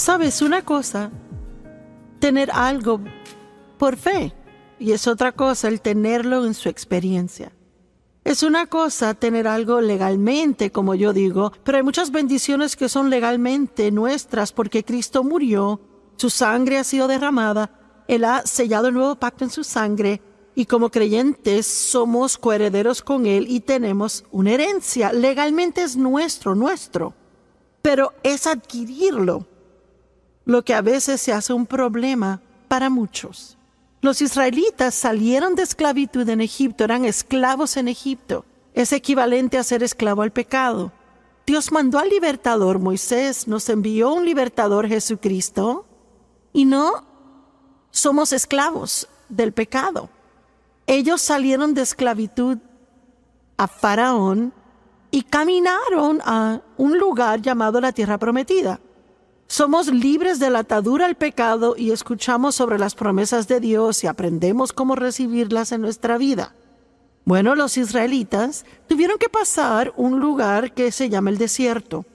Sabes, una cosa, tener algo por fe, y es otra cosa el tenerlo en su experiencia. Es una cosa tener algo legalmente, como yo digo, pero hay muchas bendiciones que son legalmente nuestras porque Cristo murió, su sangre ha sido derramada, Él ha sellado el nuevo pacto en su sangre y como creyentes somos coherederos con Él y tenemos una herencia. Legalmente es nuestro, pero es adquirirlo lo que a veces se hace un problema para muchos. Los israelitas salieron de esclavitud en Egipto, eran esclavos en Egipto. Es equivalente a ser esclavo al pecado. Dios mandó al libertador, Moisés nos envió un libertador, Jesucristo, y no somos esclavos del pecado. Ellos salieron de esclavitud a Faraón y caminaron a un lugar llamado la Tierra Prometida. Somos libres de la atadura al pecado y escuchamos sobre las promesas de Dios y aprendemos cómo recibirlas en nuestra vida. Bueno, los israelitas tuvieron que pasar un lugar que se llama el desierto.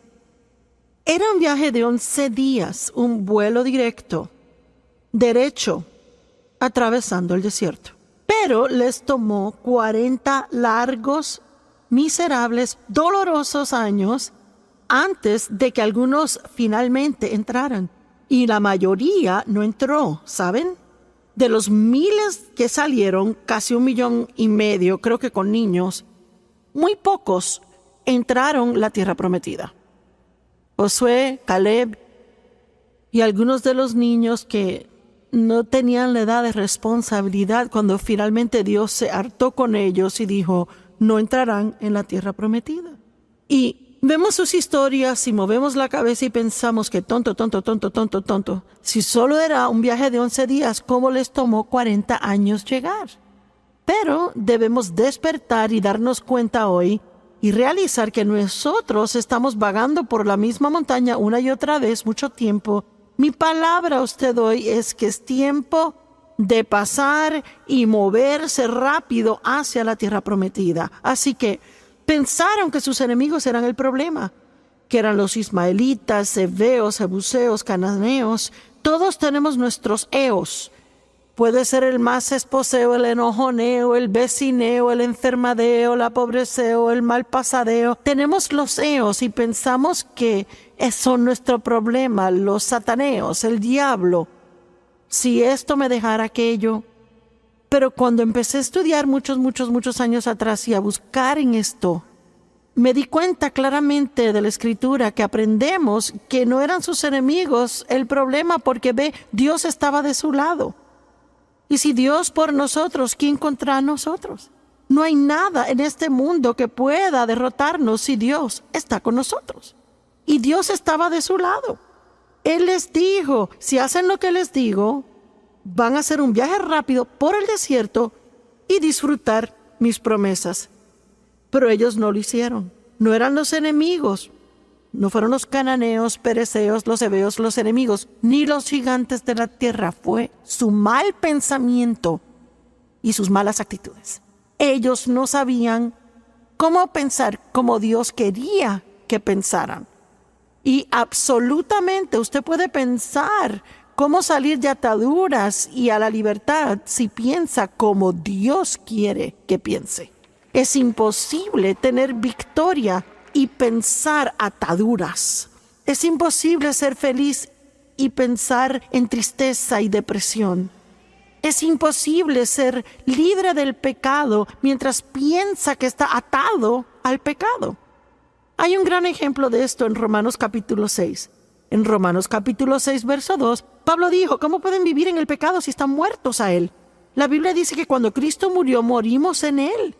Era un viaje de 11 días, un vuelo directo, derecho, atravesando el desierto. Pero les tomó 40 largos, miserables, dolorosos años antes de que algunos finalmente entraran. Y la mayoría no entró, ¿saben? De los miles que salieron, casi 1,5 millones, creo que con niños, muy pocos entraron la tierra prometida. Josué, Caleb y algunos de los niños que no tenían la edad de responsabilidad cuando finalmente Dios se hartó con ellos y dijo, no entrarán en la tierra prometida. Y vemos sus historias y movemos la cabeza y pensamos que tonto. Si solo era un viaje de 11 días, ¿cómo les tomó 40 años llegar? Pero debemos despertar y darnos cuenta hoy y realizar que nosotros estamos vagando por la misma montaña una y otra vez mucho tiempo. Mi palabra a usted hoy es que es tiempo de pasar y moverse rápido hacia la tierra prometida. Así que pensaron que sus enemigos eran el problema, que eran los ismaelitas, heveos, jebuseos, cananeos. Todos tenemos nuestros eos. Puede ser el más esposeo, el enojoneo, el vecineo, el enfermadeo, la pobreceo, el malpasadeo. Tenemos los eos y pensamos que son nuestro problema, los sataneos, el diablo. Si esto me dejara aquello. Pero cuando empecé a estudiar muchos años atrás y a buscar en esto, me di cuenta claramente de la Escritura que aprendemos que no eran sus enemigos el problema porque Dios estaba de su lado. Y si Dios por nosotros, ¿quién contra nosotros? No hay nada en este mundo que pueda derrotarnos si Dios está con nosotros. Y Dios estaba de su lado. Él les dijo, si hacen lo que les digo, van a hacer un viaje rápido por el desierto y disfrutar mis promesas. Pero ellos no lo hicieron. No eran los enemigos. No fueron los cananeos, pereceos, los heveos, los enemigos, ni los gigantes de la tierra. Fue su mal pensamiento y sus malas actitudes. Ellos no sabían cómo pensar como Dios quería que pensaran. Y absolutamente usted puede pensar cómo salir de ataduras y a la libertad si piensa como Dios quiere que piense. Es imposible tener victoria y pensar ataduras. Es imposible ser feliz y pensar en tristeza y depresión. Es imposible ser libre del pecado mientras piensa que está atado al pecado. Hay un gran ejemplo de esto en Romanos capítulo 6. En Romanos capítulo 6, verso 2, Pablo dijo, ¿cómo pueden vivir en el pecado si están muertos a él? La Biblia dice que cuando Cristo murió, morimos en él.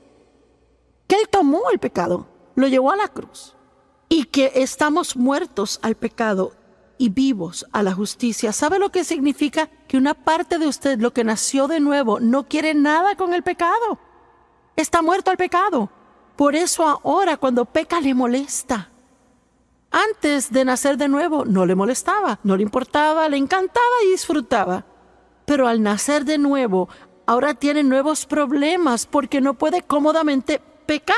Que él tomó el pecado, lo llevó a la cruz. Y que estamos muertos al pecado y vivos a la justicia. ¿Sabe lo que significa? Que una parte de usted, lo que nació de nuevo, no quiere nada con el pecado. Está muerto al pecado. Por eso ahora cuando peca le molesta. Antes de nacer de nuevo no le molestaba, no le importaba, le encantaba y disfrutaba. Pero al nacer de nuevo, ahora tiene nuevos problemas porque no puede cómodamente pecar.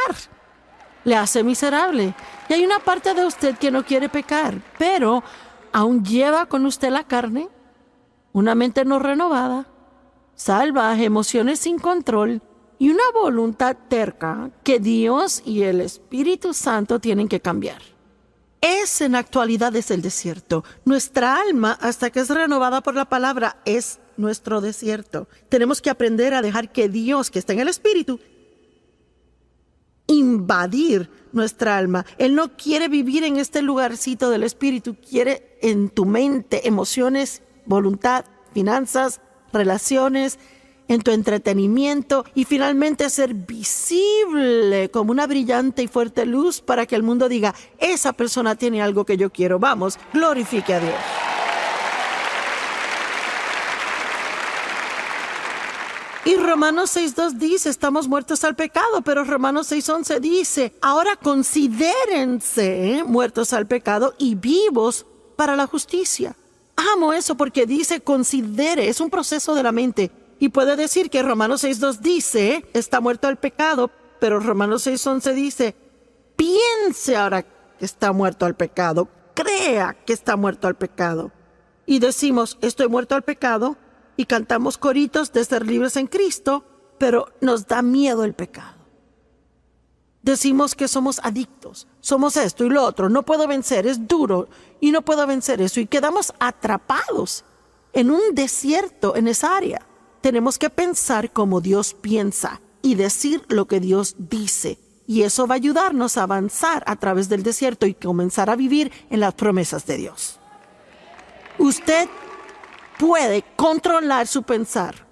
Le hace miserable. Y hay una parte de usted que no quiere pecar, pero aún lleva con usted la carne, una mente no renovada, salvaje, emociones sin control y una voluntad terca que Dios y el Espíritu Santo tienen que cambiar. Ese en la actualidad es el desierto. Nuestra alma, hasta que es renovada por la palabra, es nuestro desierto. Tenemos que aprender a dejar que Dios, que está en el Espíritu, invadir nuestra alma. Él no quiere vivir en este lugarcito del Espíritu, quiere en tu mente, emociones, voluntad, finanzas, relaciones, en tu entretenimiento y finalmente ser visible como una brillante y fuerte luz para que el mundo diga, esa persona tiene algo que yo quiero. Vamos, glorifique a Dios. Y Romanos 6:2 dice, estamos muertos al pecado, pero Romanos 6:11 dice, ahora considérense muertos al pecado y vivos para la justicia. Amo eso porque dice considere, es un proceso de la mente. Y puede decir que Romanos 6:2 dice, está muerto al pecado, pero Romanos 6:11 dice, piense ahora que está muerto al pecado, crea que está muerto al pecado. Y decimos, estoy muerto al pecado, y cantamos coritos de ser libres en Cristo, pero nos da miedo el pecado. Decimos que somos adictos, somos esto y lo otro, no puedo vencer, es duro y no puedo vencer eso. Y quedamos atrapados en un desierto en esa área. Tenemos que pensar como Dios piensa y decir lo que Dios dice. Y eso va a ayudarnos a avanzar a través del desierto y comenzar a vivir en las promesas de Dios. Usted puede controlar su pensar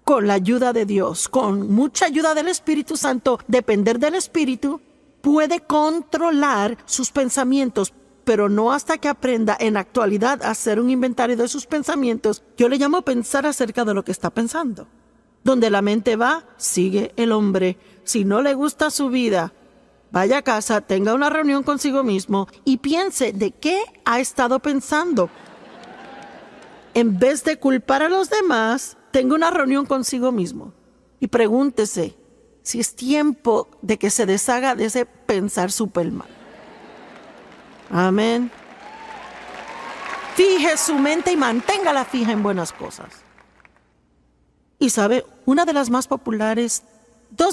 con la ayuda de Dios, con mucha ayuda del Espíritu Santo, depender del Espíritu, puede controlar sus pensamientos, pero no hasta que aprenda en la actualidad a hacer un inventario de sus pensamientos. Yo le llamo pensar acerca de lo que está pensando. Donde la mente va, sigue el hombre. Si no le gusta su vida, vaya a casa, tenga una reunión consigo mismo y piense de qué ha estado pensando. En vez de culpar a los demás, tenga una reunión consigo mismo y pregúntese si es tiempo de que se deshaga de ese pensar súper mal. Amén. Fije su mente y manténgala fija en buenas cosas. Y sabe, dos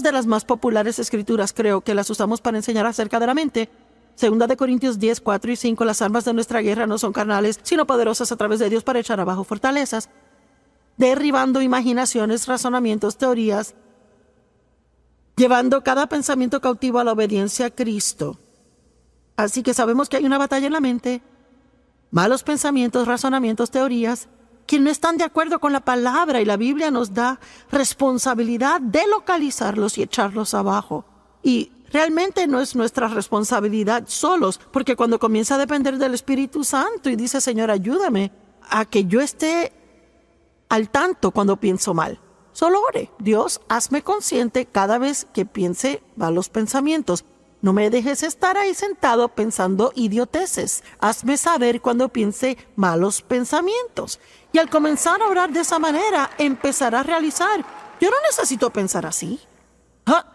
de las más populares escrituras creo que las usamos para enseñar acerca de la mente. 2 Corintios 10, 4 y 5, las armas de nuestra guerra no son carnales, sino poderosas a través de Dios para echar abajo fortalezas, derribando imaginaciones, razonamientos, teorías, llevando cada pensamiento cautivo a la obediencia a Cristo. Así que sabemos que hay una batalla en la mente, malos pensamientos, razonamientos, teorías, que no están de acuerdo con la palabra, y la Biblia nos da responsabilidad de localizarlos y echarlos abajo. Y realmente no es nuestra responsabilidad solos, porque cuando comienza a depender del Espíritu Santo y dice, Señor, ayúdame a que yo esté al tanto cuando pienso mal. Solo ore, Dios, hazme consciente cada vez que piense malos pensamientos. No me dejes estar ahí sentado pensando idioteces. Hazme saber cuando piense malos pensamientos. Y al comenzar a orar de esa manera, empezará a realizar, yo no necesito pensar así.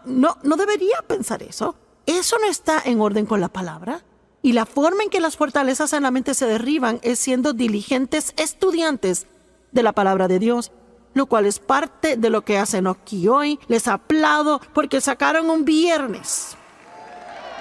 No debería pensar eso. Eso no está en orden con la palabra. Y la forma en que las fortalezas en la mente se derriban es siendo diligentes estudiantes de la palabra de Dios, lo cual es parte de lo que hacen aquí hoy. Les aplaudo porque sacaron un viernes.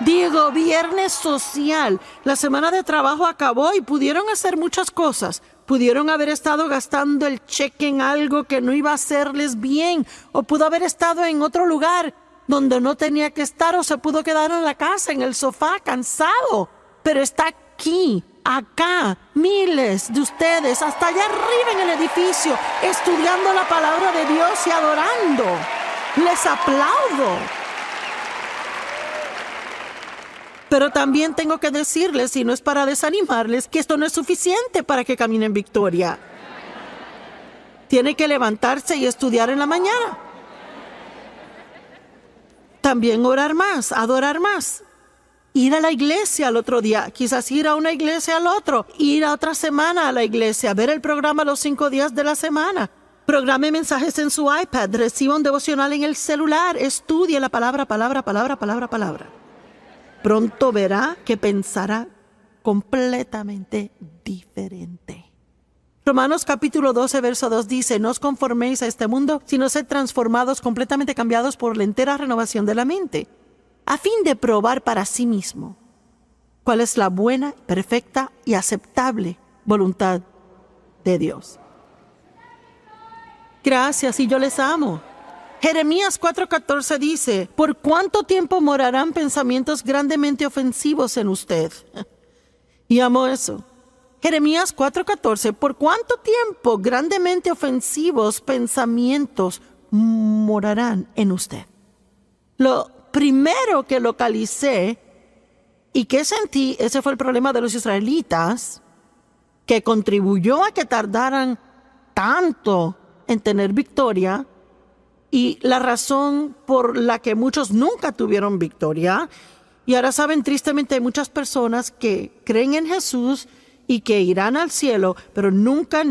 Digo, viernes social. La semana de trabajo acabó y pudieron hacer muchas cosas. Pudieron haber estado gastando el cheque en algo que no iba a hacerles bien, o pudo haber estado en otro lugar donde no tenía que estar, o se pudo quedar en la casa, en el sofá, cansado. Pero está aquí, acá, miles de ustedes, hasta allá arriba en el edificio, estudiando la palabra de Dios y adorando. Les aplaudo. Pero también tengo que decirles, y no es para desanimarles, que esto no es suficiente para que caminen en victoria. Tiene que levantarse y estudiar en la mañana. También orar más, adorar más. Ir a la iglesia al otro día, quizás ir a una iglesia al otro, ir a otra semana a la iglesia, ver el programa los 5 días de la semana. Programe mensajes en su iPad, reciba un devocional en el celular, estudie la palabra. Pronto verá que pensará completamente diferente. Romanos capítulo 12, verso 2 dice: no os conforméis a este mundo, sino sed transformados, completamente cambiados por la entera renovación de la mente, a fin de probar para sí mismo cuál es la buena, perfecta y aceptable voluntad de Dios. Gracias, y yo les amo. Jeremías 4:14 dice: ¿por cuánto tiempo morarán pensamientos grandemente ofensivos en usted? Y amo eso. Jeremías 4:14: ¿por cuánto tiempo grandemente ofensivos pensamientos morarán en usted? Lo primero que localicé y que sentí, ese fue el problema de los israelitas, que contribuyó a que tardaran tanto en tener victoria, y la razón por la que muchos nunca tuvieron victoria. Y ahora saben, tristemente hay muchas personas que creen en Jesús y que irán al cielo, pero nunca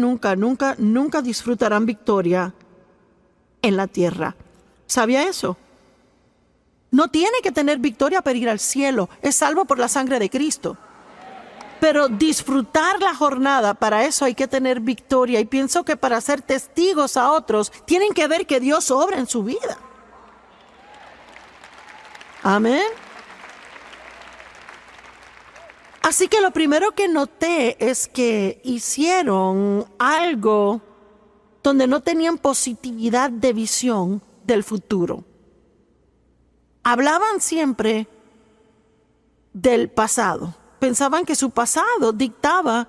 disfrutarán victoria en la tierra. ¿Sabía eso? No tiene que tener victoria para ir al cielo. Es salvo por la sangre de Cristo. Pero disfrutar la jornada, para eso hay que tener victoria. Y pienso que para ser testigos a otros, tienen que ver que Dios obra en su vida. Amén. Así que lo primero que noté es que hicieron algo donde no tenían positividad de visión del futuro. Hablaban siempre del pasado. Pensaban que su pasado dictaba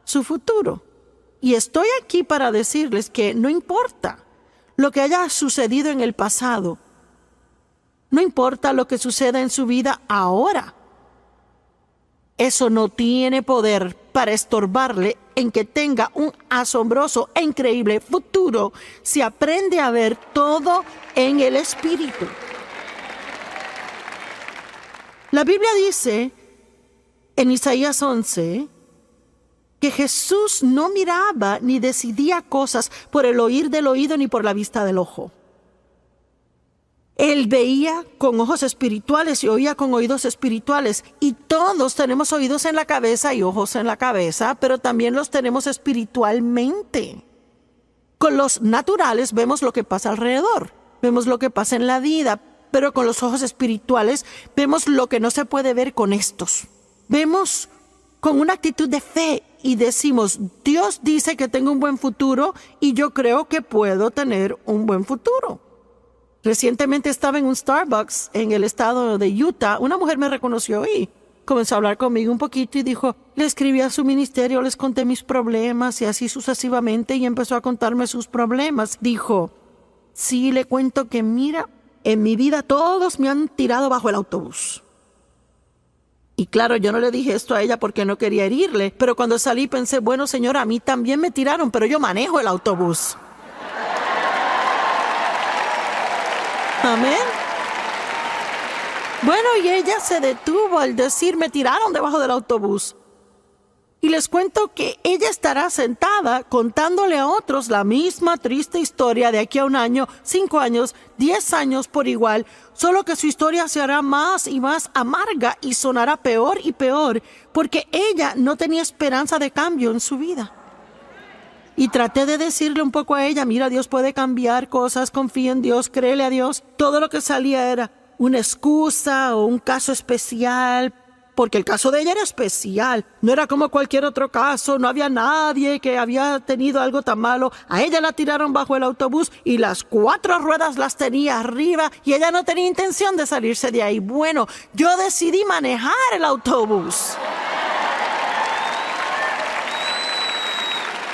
su futuro. Y estoy aquí para decirles que no importa lo que haya sucedido en el pasado. No importa lo que suceda en su vida ahora. Eso no tiene poder para estorbarle en que tenga un asombroso e increíble futuro si aprende a ver todo en el Espíritu. La Biblia dice en Isaías 11 que Jesús no miraba ni decidía cosas por el oír del oído ni por la vista del ojo. Él veía con ojos espirituales y oía con oídos espirituales. Y todos tenemos oídos en la cabeza y ojos en la cabeza, pero también los tenemos espiritualmente. Con los naturales vemos lo que pasa alrededor, vemos lo que pasa en la vida, pero con los ojos espirituales vemos lo que no se puede ver con estos. Vemos con una actitud de fe y decimos: Dios dice que tengo un buen futuro y yo creo que puedo tener un buen futuro. Recientemente estaba en un Starbucks en el estado de Utah. Una mujer me reconoció y comenzó a hablar conmigo un poquito y dijo: le escribí a su ministerio, les conté mis problemas y así sucesivamente, y empezó a contarme sus problemas. Dijo: sí, le cuento que mira, en mi vida todos me han tirado bajo el autobús. Y claro, yo no le dije esto a ella porque no quería herirle, pero cuando salí pensé: bueno, señora, a mí también me tiraron, pero yo manejo el autobús. Amén. Bueno, y ella se detuvo al decir: me tiraron debajo del autobús. Y les cuento que ella estará sentada contándole a otros la misma triste historia de aquí a 1 año, 5 años, 10 años por igual, solo que su historia se hará más y más amarga y sonará peor y peor, porque ella no tenía esperanza de cambio en su vida. Y traté de decirle un poco a ella: mira, Dios puede cambiar cosas, confía en Dios, créele a Dios. Todo lo que salía era una excusa o un caso especial, porque el caso de ella era especial. No era como cualquier otro caso, no había nadie que había tenido algo tan malo. A ella la tiraron bajo el autobús y las 4 ruedas las tenía arriba y ella no tenía intención de salirse de ahí. Bueno, yo decidí manejar el autobús.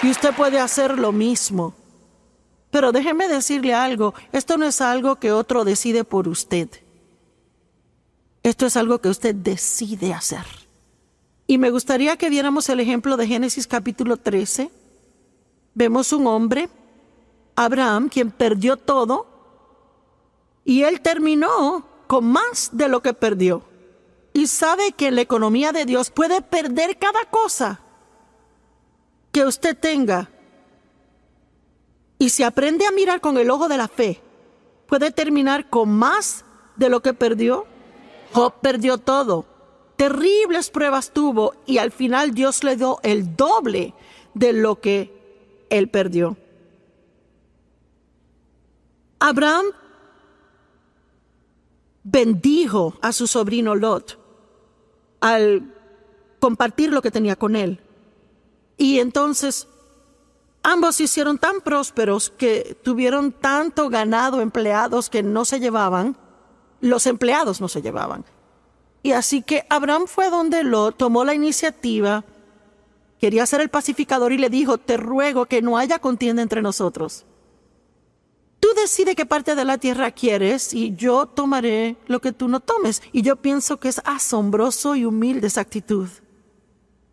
Y usted puede hacer lo mismo. Pero déjeme decirle algo: esto no es algo que otro decide por usted. Esto es algo que usted decide hacer. Y me gustaría que viéramos el ejemplo de Génesis capítulo 13. Vemos un hombre, Abraham, quien perdió todo, y él terminó con más de lo que perdió. Y sabe que en la economía de Dios puede perder cada cosa que usted tenga. Y si aprende a mirar con el ojo de la fe, puede terminar con más de lo que perdió. Job perdió todo. terribles pruebas tuvo y al final Dios le dio el doble de lo que él perdió. Abraham bendijo a su sobrino Lot al compartir lo que tenía con él. Y entonces ambos se hicieron tan prósperos que tuvieron tanto ganado, empleados que no se llevaban. Los empleados no se llevaban. Y así que Abraham fue donde Lot, tomó la iniciativa, quería ser el pacificador y le dijo: te ruego que no haya contienda entre nosotros. Tú decides qué parte de la tierra quieres y yo tomaré lo que tú no tomes. Y yo pienso que es asombroso y humilde esa actitud.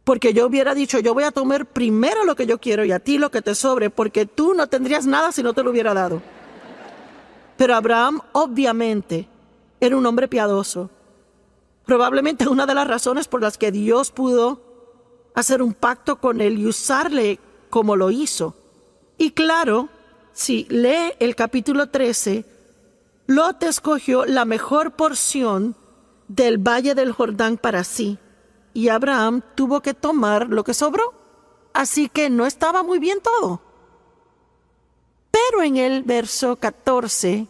Porque yo hubiera dicho: yo voy a tomar primero lo que yo quiero y a ti lo que te sobre, porque tú no tendrías nada si no te lo hubiera dado. Pero Abraham obviamente era un hombre piadoso. Probablemente una de las razones por las que Dios pudo hacer un pacto con él y usarle como lo hizo. Y claro, si lee el capítulo 13, Lot escogió la mejor porción del valle del Jordán para sí. Y Abraham tuvo que tomar lo que sobró. Así que no estaba muy bien todo. Pero en el verso 14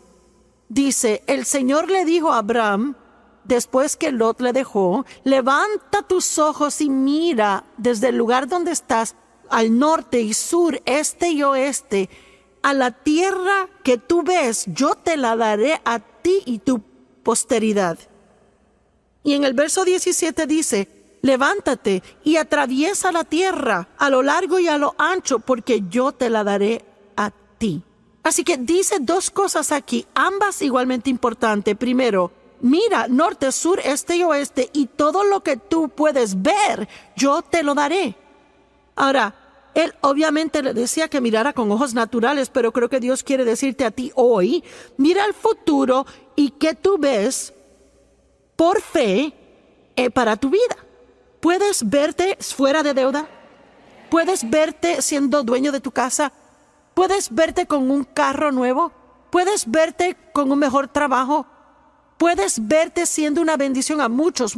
dice: el Señor le dijo a Abraham, después que Lot le dejó: levanta tus ojos y mira desde el lugar donde estás, al norte y sur, este y oeste, a la tierra que tú ves, yo te la daré a ti y tu posteridad. Y en el verso 17 dice: levántate y atraviesa la tierra a lo largo y a lo ancho, porque yo te la daré a ti. Así que dice dos cosas aquí, ambas igualmente importantes. Primero, mira norte, sur, este y oeste, y todo lo que tú puedes ver, yo te lo daré. Ahora, él obviamente le decía que mirara con ojos naturales, pero creo que Dios quiere decirte a ti hoy: mira al futuro y qué tú ves por fe para tu vida. ¿Puedes verte fuera de deuda? ¿Puedes verte siendo dueño de tu casa? ¿Puedes verte con un carro nuevo? ¿Puedes verte con un mejor trabajo? ¿Puedes verte siendo una bendición a muchas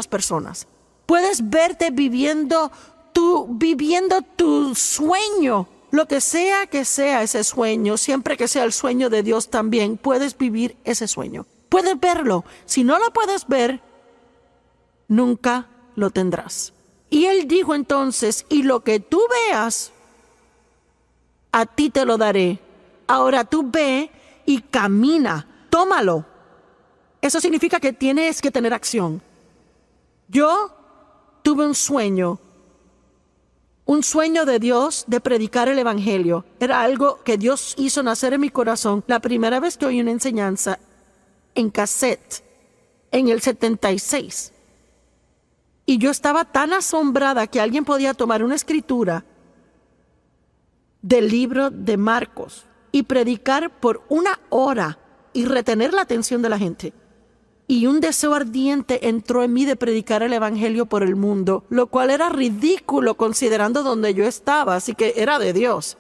personas? ¿Puedes verte viviendo tu sueño? Lo que sea ese sueño, siempre que sea el sueño de Dios también, puedes vivir ese sueño. Puedes verlo. Si no lo puedes ver, nunca lo tendrás. Y él dijo entonces: y lo que tú veas, a ti te lo daré. Ahora tú ve y camina, tómalo. Eso significa que tienes que tener acción. Yo tuve un sueño de Dios de predicar el evangelio. Era algo que Dios hizo nacer en mi corazón la primera vez que oí una enseñanza en cassette en el 76. Y yo estaba tan asombrada que alguien podía tomar una escritura del libro de Marcos y predicar por 1 hora y retener la atención de la gente. Y un deseo ardiente entró en mí de predicar el evangelio por el mundo, lo cual era ridículo considerando donde yo estaba, así que era de Dios.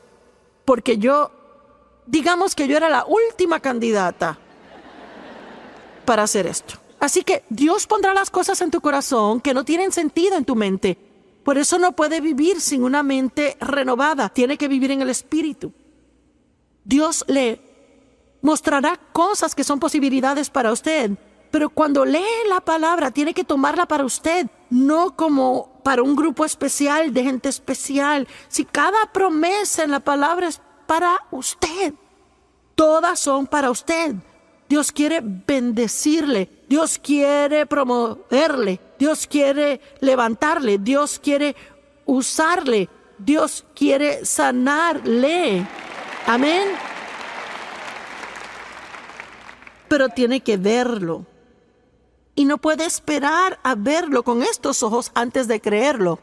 Porque digamos que yo era la última candidata para hacer esto. Así que Dios pondrá las cosas en tu corazón que no tienen sentido en tu mente. Por eso no puede vivir sin una mente renovada. Tiene que vivir en el Espíritu. Dios le mostrará cosas que son posibilidades para usted. Pero cuando lee la palabra, tiene que tomarla para usted. No como para un grupo especial de gente especial. Si cada promesa en la palabra es para usted, todas son para usted. Dios quiere bendecirle, Dios quiere promoverle, Dios quiere levantarle, Dios quiere usarle, Dios quiere sanarle. Amén. Pero tiene que verlo. Y no puede esperar a verlo con estos ojos antes de creerlo.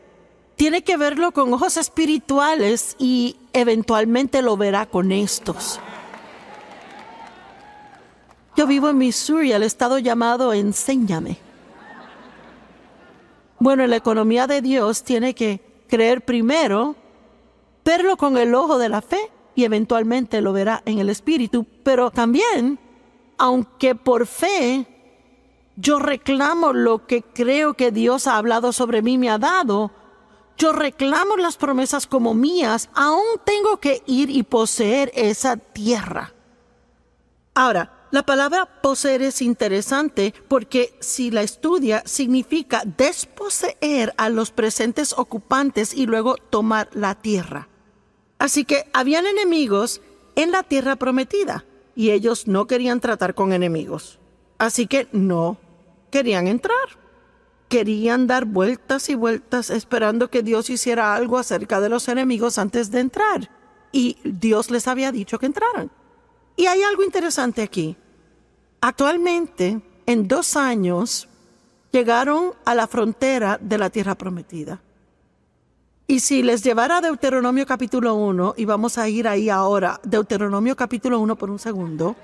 Tiene que verlo con ojos espirituales y eventualmente lo verá con estos. Yo vivo en Missouri, el estado llamado Enséñame. Bueno, en la economía de Dios tiene que creer primero, verlo con el ojo de la fe y eventualmente lo verá en el espíritu. Pero también, aunque por fe Yo reclamo lo que creo que Dios ha hablado sobre mí, me ha dado. Yo reclamo las promesas como mías. Aún tengo que ir y poseer esa tierra. Ahora, la palabra poseer es interesante porque si la estudia significa desposeer a los presentes ocupantes y luego tomar la tierra. Así que habían enemigos en la tierra prometida y ellos no querían tratar con enemigos. Así que no querían entrar. Querían dar vueltas y vueltas esperando que Dios hiciera algo acerca de los enemigos antes de entrar. Y Dios les había dicho que entraran. Y hay algo interesante aquí. Actualmente, en 2 años, llegaron a la frontera de la tierra prometida. Y si les llevara a Deuteronomio capítulo 1, y vamos a ir ahí ahora, Deuteronomio capítulo 1 por un segundo.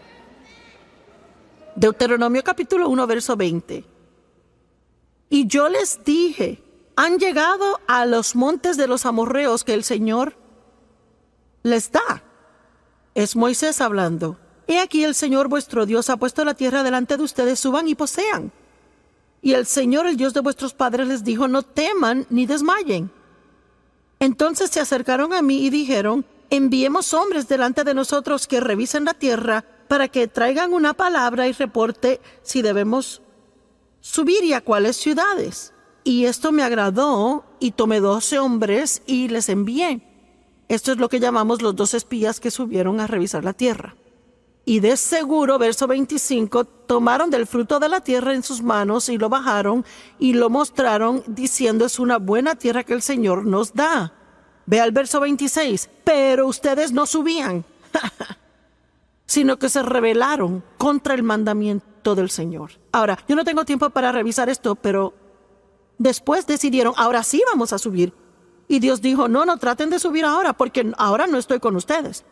Deuteronomio capítulo 1, verso 20. Y yo les dije, han llegado a los montes de los amorreos que el Señor les da. Es Moisés hablando. He aquí el Señor vuestro Dios ha puesto la tierra delante de ustedes, suban y posean. Y el Señor, el Dios de vuestros padres, les dijo, no teman ni desmayen. Entonces se acercaron a mí y dijeron, enviemos hombres delante de nosotros que revisen la tierra para que traigan una palabra y reporte si debemos subir y a cuáles ciudades. Y esto me agradó y tomé 12 hombres y les envié. Esto es lo que llamamos los 2 espías que subieron a revisar la tierra. Y de seguro, verso 25, tomaron del fruto de la tierra en sus manos y lo bajaron y lo mostraron diciendo es una buena tierra que el Señor nos da. Ve al verso 26, pero ustedes no subían, sino que se rebelaron contra el mandamiento del Señor. Ahora, yo no tengo tiempo para revisar esto, pero después decidieron, ahora sí vamos a subir. Y Dios dijo, no traten de subir ahora porque ahora no estoy con ustedes.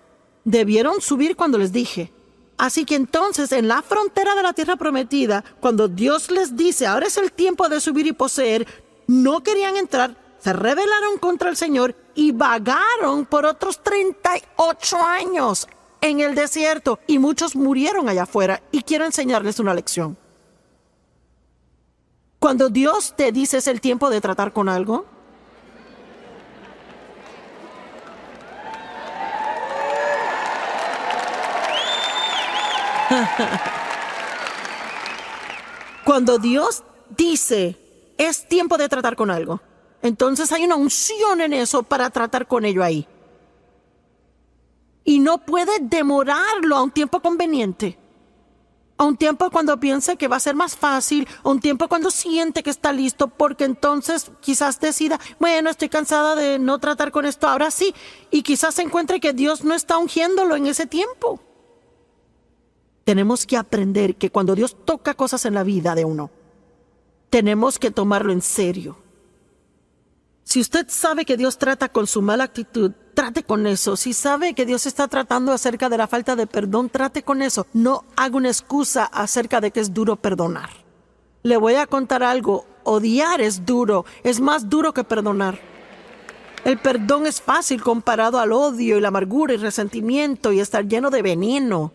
Debieron subir cuando les dije. Así que entonces en la frontera de la tierra prometida, cuando Dios les dice, ahora es el tiempo de subir y poseer, no querían entrar, se rebelaron contra el Señor y vagaron por otros 38 años en el desierto y muchos murieron allá afuera. Y quiero enseñarles una lección. Cuando Dios te dice es el tiempo de tratar con algo, cuando Dios dice, es tiempo de tratar con algo, entonces hay una unción en eso para tratar con ello ahí. Y no puede demorarlo a un tiempo conveniente. A un tiempo cuando piense que va a ser más fácil, a un tiempo cuando siente que está listo, porque entonces quizás decida, bueno, estoy cansada de no tratar con esto, ahora sí. Y quizás se encuentre que Dios no está ungiéndolo en ese tiempo. Tenemos que aprender que cuando Dios toca cosas en la vida de uno, tenemos que tomarlo en serio. Si usted sabe que Dios trata con su mala actitud, trate con eso. Si sabe que Dios está tratando acerca de la falta de perdón, trate con eso. No haga una excusa acerca de que es duro perdonar. Le voy a contar algo. Odiar es duro. Es más duro que perdonar. El perdón es fácil comparado al odio y la amargura y resentimiento y estar lleno de veneno.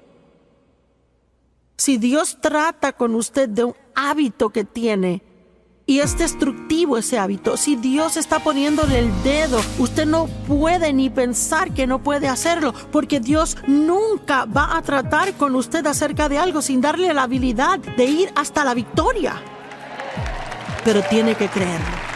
Si Dios trata con usted de un hábito que tiene y es destructivo ese hábito, si Dios está poniéndole el dedo, usted no puede ni pensar que no puede hacerlo, porque Dios nunca va a tratar con usted acerca de algo sin darle la habilidad de ir hasta la victoria. Pero tiene que creerlo.